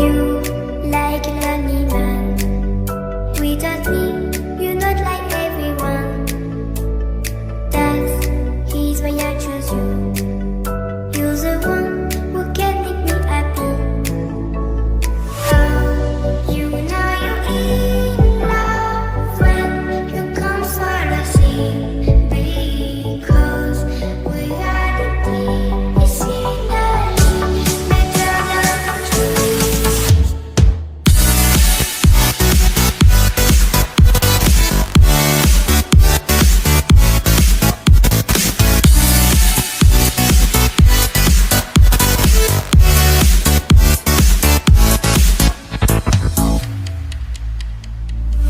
You like a lonely man. Without me, you're not like everyone. That's he's why I choose you. You're the one who can make me happy. Oh, you know you're in love when you come for the sea. Because we are the deep, it's in the better than true.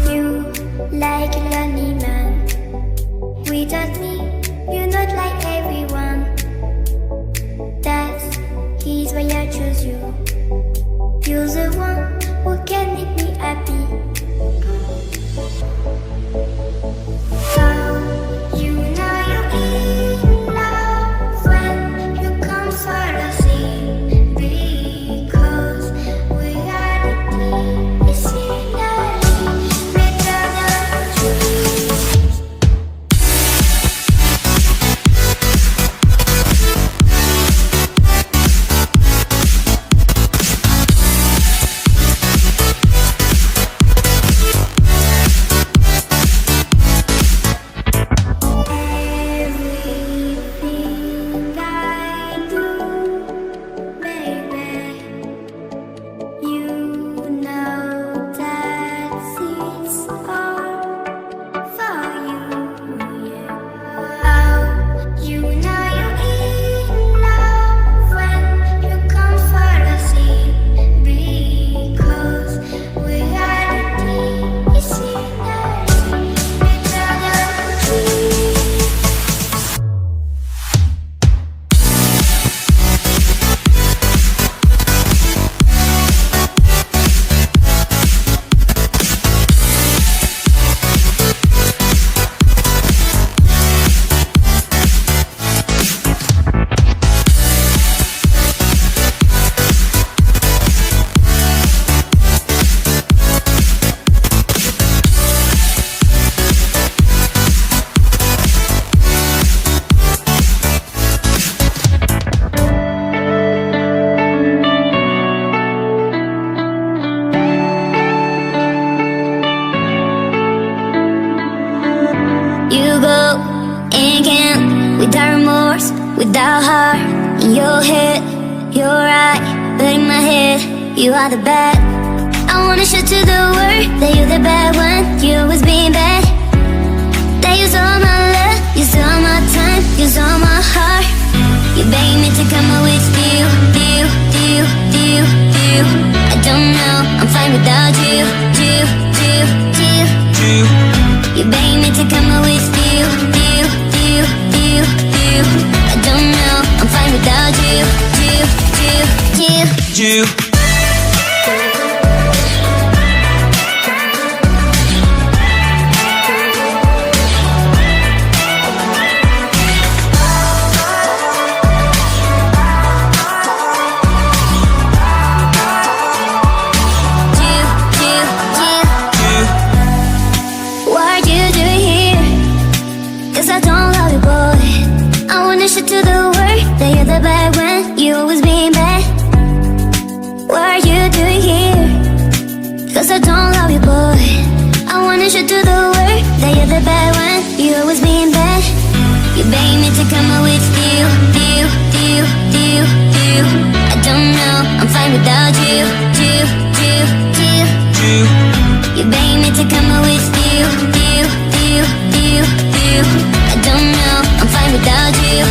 You like a lonely man. Without me, you're not like everyone. That's he's why I choose you. You're the one who can make me happy. Oh, you know you're in love when you come for the sea. Because we are the deep, it's in the better than true. Everything I do, baby, you know that it's all for you, yeah. Oh, you know you're in love when you come for the sea. Because we are the deep, it's in the better than true. You go and can without remorse, without heart. In your head, you're right, but in my head, you are the bad. I wanna show to the world that you're the bad one. You always being bad. That use all my love, use all my time, use all my heart. You beg me to come up with you. I don't know, I'm fine without you. You beg me to come up with you. I don't know, I'm fine without you. What are you doing here? 'Cause I don't love you, boy. I wanna show to the world that you're the bad one. You always being bad. What are you doing here? 'Cause I don't love you, boy. I wanna show to the world that you're the bad one. You always being bad. You beg me to come up with you. I don't know, I'm fine without you. You beg me to come up with you. I don't know, I'm fine without you.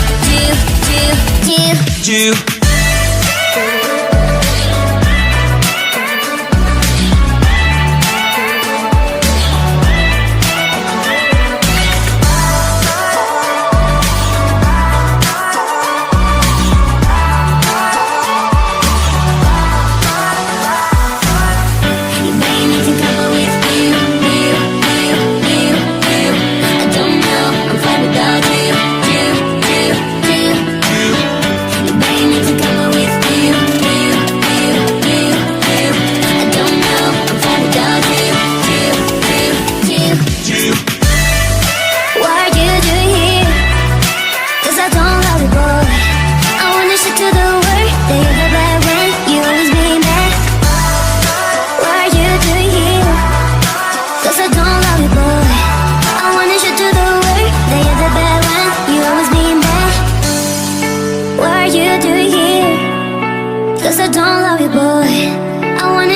Baby,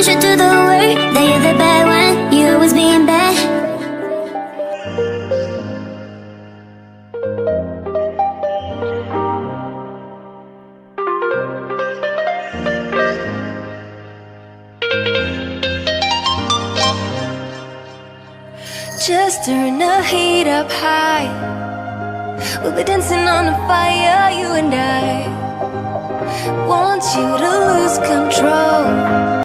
wanna shoot to the word that you're the bad one, you always being bad. Just turn the heat up high. We'll be dancing on the fire, you and I. Want you to lose control.